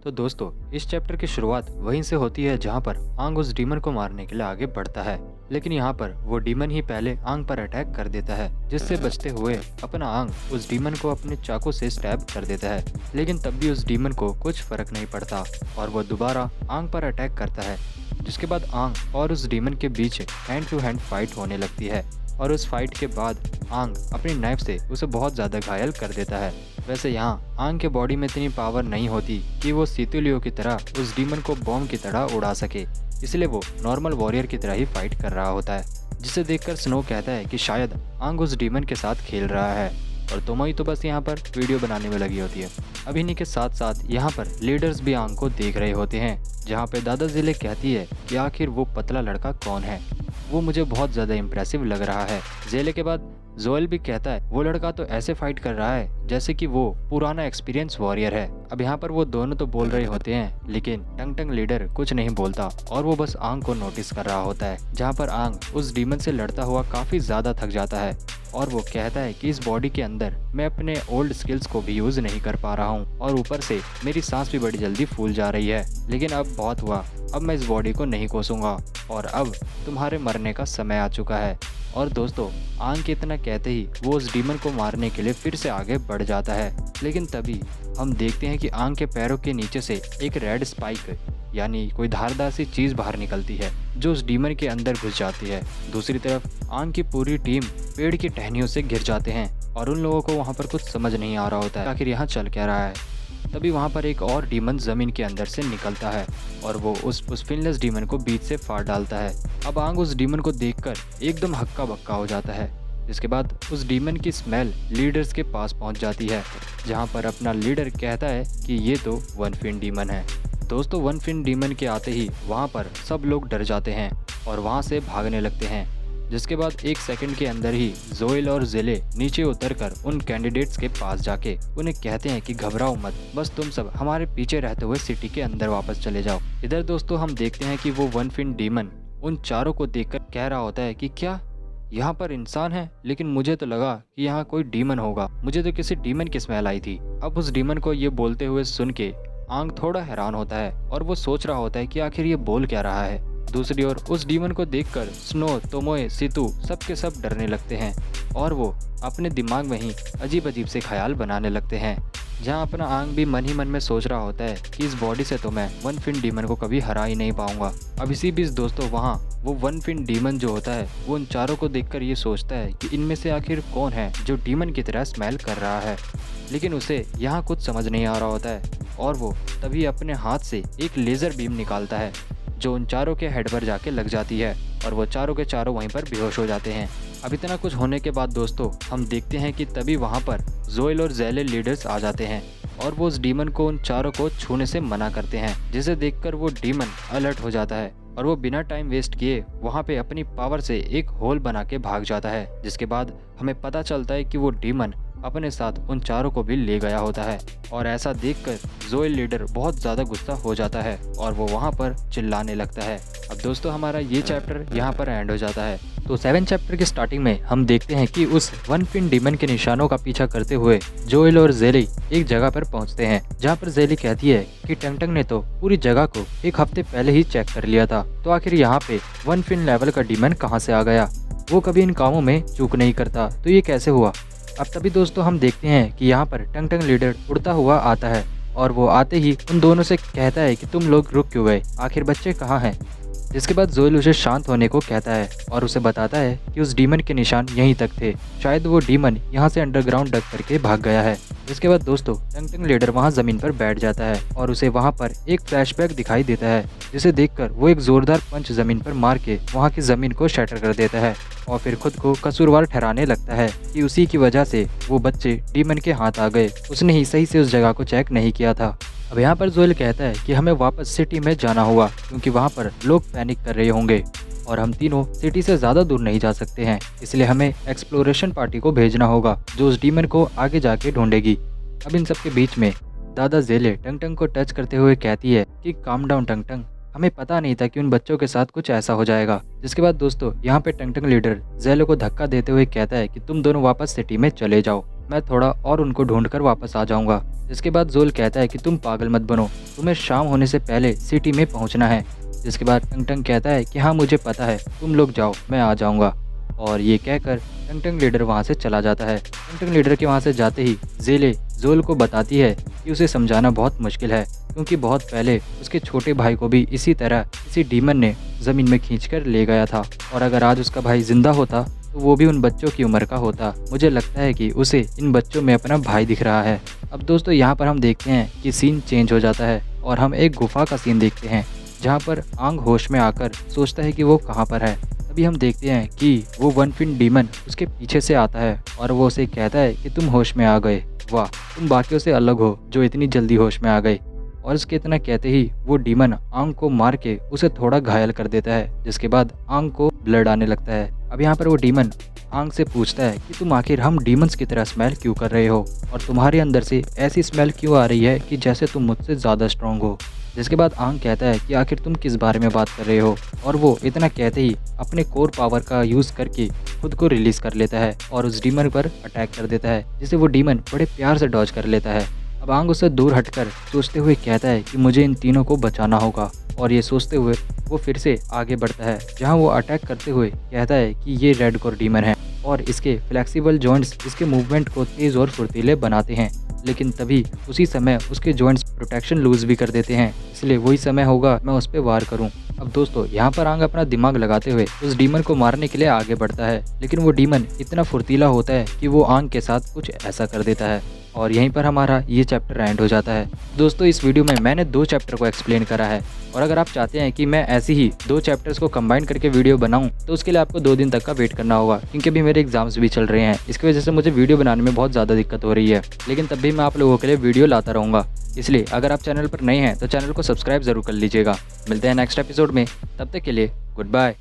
तो दोस्तों इस चैप्टर की शुरुआत वहीं से होती है जहाँ पर आंग उस डीमन को मारने के लिए आगे बढ़ता है, लेकिन यहाँ पर वो डीमन ही पहले आंग पर अटैक कर देता है, जिससे बचते हुए अपना आंग उस डीमन को अपने चाकू से स्टैब कर देता है। लेकिन तब भी उस डीमन को कुछ फर्क नहीं पड़ता और वो दोबारा आंग पर अटैक करता है, जिसके बाद आंग और उस डीमन के बीच हैंड टू हैंड फाइट होने लगती है और उस फाइट के बाद आंग अपनी नाइफ से उसे बहुत ज़्यादा घायल कर देता है। वैसे यहाँ आंग के बॉडी में इतनी पावर नहीं होती कि वो सीतुलियो की तरह उस डीमन को बॉम्ब की तरह उड़ा सके, इसलिए वो नॉर्मल वॉरियर की तरह ही फाइट कर रहा होता है, जिसे देखकर स्नो कहता है कि शायद आंग उस डीमन के साथ खेल रहा है और तोमोई तो बस यहाँ पर वीडियो बनाने में लगी होती है। अब इन्हीं के साथ साथ यहाँ पर लीडर्स भी आंग को देख रहे होते हैं, जहाँ पे दादा ज़िले कहती है कि आखिर वो पतला लड़का कौन है, वो मुझे बहुत ज़्यादा इम्प्रेसिव लग रहा है। ज़ेले के बाद जोएल भी कहता है वो लड़का तो ऐसे फाइट कर रहा है जैसे कि वो पुराना एक्सपीरियंस वॉरियर है। अब यहाँ पर वो दोनों तो बोल रहे होते हैं, लेकिन टंग टंग लीडर कुछ नहीं बोलता और वो बस आंग को नोटिस कर रहा होता है, जहाँ पर आंग उस डीमन से लड़ता हुआ काफ़ी ज़्यादा थक जाता है और वो कहता है कि इस बॉडी के अंदर मैं अपने ओल्ड स्किल्स को भी यूज़ नहीं कर पा रहा हूँ और ऊपर से मेरी सांस भी बड़ी जल्दी फूल जा रही है, लेकिन अब बहुत हुआ, अब मैं इस बॉडी को नहीं कोसूंगा और अब तुम्हारे मरने का समय आ चुका है। और दोस्तों आंग के इतना कहते ही वो उस डीमन को मारने के लिए फिर से आगे बढ़ जाता है, लेकिन तभी हम देखते हैं कि आंग के पैरों के नीचे से एक रेड स्पाइक यानी कोई धारदार सी चीज़ बाहर निकलती है जो उस डीमन के अंदर घुस जाती है। दूसरी तरफ आंग की पूरी टीम पेड़ की टहनियों से घिर जाते हैं और उन लोगों को वहाँ पर कुछ समझ नहीं आ रहा होता है आखिर यहाँ चल क्या रहा है। तभी वहाँ पर एक और डीमन ज़मीन के अंदर से निकलता है और वो उस फिनलेस डीमन को बीच से फाड़ डालता है। अब आंग उस डीमन को देखकर एकदम हक्का बक्का हो जाता है, जिसके बाद उस डीमन की स्मेल लीडर्स के पास पहुंच जाती है, जहां पर अपना लीडर कहता है कि ये तो वन फिन डीमन है। दोस्तों वन फिन डीमन के आते ही वहां पर सब लोग डर जाते हैं और वहां से भागने लगते हैं, जिसके बाद एक सेकंड के अंदर ही जोएल और ज़ेले नीचे उतरकर उन कैंडिडेट्स के पास जाके उन्हें कहते हैं कि घबराओ मत, बस तुम सब हमारे पीछे रहते हुए सिटी के अंदर वापस चले जाओ। इधर दोस्तों हम देखते हैं कि वो वन फिन डीमन उन चारों को देखकर कह रहा होता है कि क्या यहाँ पर इंसान है, लेकिन मुझे तो लगा कि यहाँ कोई डीमन होगा, मुझे तो किसी डीमन की स्मेल आई थी। अब उस डीमन को ये बोलते हुए सुन के आंग थोड़ा हैरान होता है और वो सोच रहा होता है कि आखिर ये बोल क्या रहा है। दूसरी ओर उस डीमन को देखकर स्नो, तोमोए, सितु सब के सब डरने लगते हैं और वो अपने दिमाग में ही अजीब अजीब से ख्याल बनाने लगते हैं, जहाँ अपना आंग भी मन ही मन में सोच रहा होता है कि इस बॉडी से तो मैं वन फिन डीमन को कभी हरा ही नहीं पाऊंगा। अब इसी बीच दोस्तों वहाँ वो वन फिन डीमन जो होता है वो उन चारों को देखकर ये सोचता है कि इनमें से आखिर कौन है जो डीमन की तरह स्मेल कर रहा है, लेकिन उसे यहाँ कुछ समझ नहीं आ रहा होता है और वो तभी अपने हाथ से एक लेज़र बीम निकालता है जो उन चारों के हेड पर जाके लग जाती है और वो चारों के चारों वहीं पर बेहोश हो जाते हैं। अब इतना कुछ होने के बाद दोस्तों हम देखते हैं कि तभी वहाँ पर जोएल और ज़ेले लीडर्स आ जाते हैं और वो उस डीमन को उन चारों को छूने से मना करते हैं, जिसे देखकर वो डीमन अलर्ट हो जाता है और वो बिना टाइम वेस्ट किए वहाँ पे अपनी पावर से एक होल बना के भाग जाता है, जिसके बाद हमें पता चलता है कि वो डीमन अपने साथ उन चारों को भी ले गया होता है। और ऐसा देखकर जोएल लीडर बहुत ज़्यादा गुस्सा हो जाता है और वो वहाँ पर चिल्लाने लगता है। अब दोस्तों हमारा ये चैप्टर यहाँ पर एंड हो जाता है। तो 7 चैप्टर के स्टार्टिंग में हम देखते हैं कि उस वन फिन डीमन के निशानों का पीछा करते हुए जोएल और ज़ेले एक जगह पर पहुँचते हैं, जहाँ पर ज़ेले कहती है कि टंग ने तो पूरी जगह को एक हफ्ते पहले ही चेक कर लिया था, तो आखिर यहाँ पे वन फिन लेवल का डीमन कहाँ से आ गया, वो कभी इन कामों में चूक नहीं करता, तो ये कैसे हुआ। अब तभी दोस्तों हम देखते हैं कि यहाँ पर टंग लीडर उड़ता हुआ आता है और वो आते ही उन दोनों से कहता है कि तुम लोग रुक क्यों गए, आखिर बच्चे कहाँ हैं। जिसके बाद जोएल उसे शांत होने को कहता है और उसे बताता है कि उस डीमन के निशान यहीं तक थे, शायद वो डीमन यहाँ से अंडरग्राउंड डग करके भाग गया है। जिसके बाद दोस्तों टंग लीडर वहाँ जमीन पर बैठ जाता है और उसे वहाँ पर एक फ्लैशबैक दिखाई देता है, जिसे देखकर वो एक जोरदार पंच जमीन पर मार के वहाँ की जमीन को शैटर कर देता है और फिर खुद को कसूरवार ठहराने लगता है कि उसी की वजह से वो बच्चे डीमन के हाथ आ गए, उसने ही सही से उस जगह को चेक नहीं किया था। अब यहाँ पर जोएल कहता है कि हमें वापस सिटी में जाना होगा क्योंकि वहाँ पर लोग पैनिक कर रहे होंगे और हम तीनों सिटी से ज़्यादा दूर नहीं जा सकते हैं, इसलिए हमें एक्सप्लोरेशन पार्टी को भेजना होगा जो उस डीमन को आगे जाके ढूंढेगी। अब इन सब के बीच में दादा ज़ेले टंग को टच करते हुए कहती है कि काम डाउन टंग, हमें पता नहीं था कि उन बच्चों के साथ कुछ ऐसा हो जाएगा। जिसके बाद दोस्तों यहाँ पे टंग लीडर ज़ेले को धक्का देते हुए कहता है कि तुम दोनों वापस सिटी में चले जाओ मैं थोड़ा और उनको ढूंढ कर वापस आ जाऊंगा। जिसके बाद जोल कहता है कि तुम पागल मत बनो, तुम्हें शाम होने से पहले सिटी में पहुंचना है। जिसके बाद टंग टंग कहता है कि हाँ मुझे पता है, तुम लोग जाओ मैं आ जाऊंगा। और ये कहकर टंग टंग लीडर वहाँ से चला जाता है। टंग टंग लीडर के वहाँ से जाते ही जेले जोल को बताती है कि उसे समझाना बहुत मुश्किल है, क्योंकि बहुत पहले उसके छोटे भाई को भी इसी तरह किसी डीमन ने ज़मीन में खींचकर ले गया था, और अगर आज उसका भाई जिंदा होता तो वो भी उन बच्चों की उम्र का होता। मुझे लगता है कि उसे इन बच्चों में अपना भाई दिख रहा है। अब दोस्तों यहाँ पर हम देखते हैं कि सीन चेंज हो जाता है और हम एक गुफा का सीन देखते हैं, जहाँ पर आंग होश में आकर सोचता है कि वो कहाँ पर है। तभी हम देखते हैं कि वो वन फिन डीमन उसके पीछे से आता है और वो उसे कहता है कि तुम होश में आ गए, वाह तुम बाकियों से अलग हो जो इतनी जल्दी होश में आ गए। और इसके इतना कहते ही वो डीमन आंग को मार के उसे थोड़ा घायल कर देता है, जिसके बाद आंग को ब्लड आने लगता है। अब यहाँ पर वो डीमन आंग से पूछता है कि तुम आखिर हम डीमंस की तरह स्मेल क्यों कर रहे हो, और तुम्हारे अंदर से ऐसी स्मेल क्यों आ रही है कि जैसे तुम मुझसे ज़्यादा स्ट्रांग हो। जिसके बाद आंग कहता है कि आखिर तुम किस बारे में बात कर रहे हो, और वो इतना कहते ही अपने कोर पावर का यूज़ करके खुद को रिलीज़ कर लेता है और उस डीमन पर अटैक कर देता है, जिसे वो डीमन बड़े प्यार से डॉज कर लेता है। अब आंग उससे दूर हटकर सोचते हुए कहता है कि मुझे इन तीनों को बचाना होगा, और ये सोचते हुए वो फिर से आगे बढ़ता है, जहाँ वो अटैक करते हुए कहता है कि ये रेड कोर डीमन है और इसके फ्लेक्सिबल जॉइंट्स इसके मूवमेंट को तेज़ और फुर्तीले बनाते हैं। लेकिन तभी उसी समय उसके जॉइंट्स प्रोटेक्शन लूज भी कर देते हैं, इसलिए वही समय होगा मैं उस पर वार करूं। अब दोस्तों यहाँ पर आंग अपना दिमाग लगाते हुए उस डीमन को मारने के लिए आगे बढ़ता है, लेकिन वो डीमन इतना फुर्तीला होता है कि वो आंग के साथ कुछ ऐसा कर देता है। और यहीं पर हमारा ये चैप्टर एंड हो जाता है। दोस्तों इस वीडियो में मैंने 2 चैप्टर को एक्सप्लेन करा है, और अगर आप चाहते हैं कि मैं ऐसे ही 2 चैप्टर्स को कंबाइन करके वीडियो बनाऊं तो उसके लिए आपको 2 दिन तक का वेट करना होगा, क्योंकि अभी मेरे एग्जाम्स भी चल रहे हैं। इसकी वजह से मुझे वीडियो बनाने में बहुत ज़्यादा दिक्कत हो रही है, लेकिन तब भी मैं आप लोगों के लिए वीडियो लाता रहूँगा। इसलिए अगर आप चैनल पर नए हैं तो चैनल को सब्सक्राइब जरूर कर लीजिएगा। मिलते हैं नेक्स्ट एपिसोड में, तब तक के लिए गुड बाय।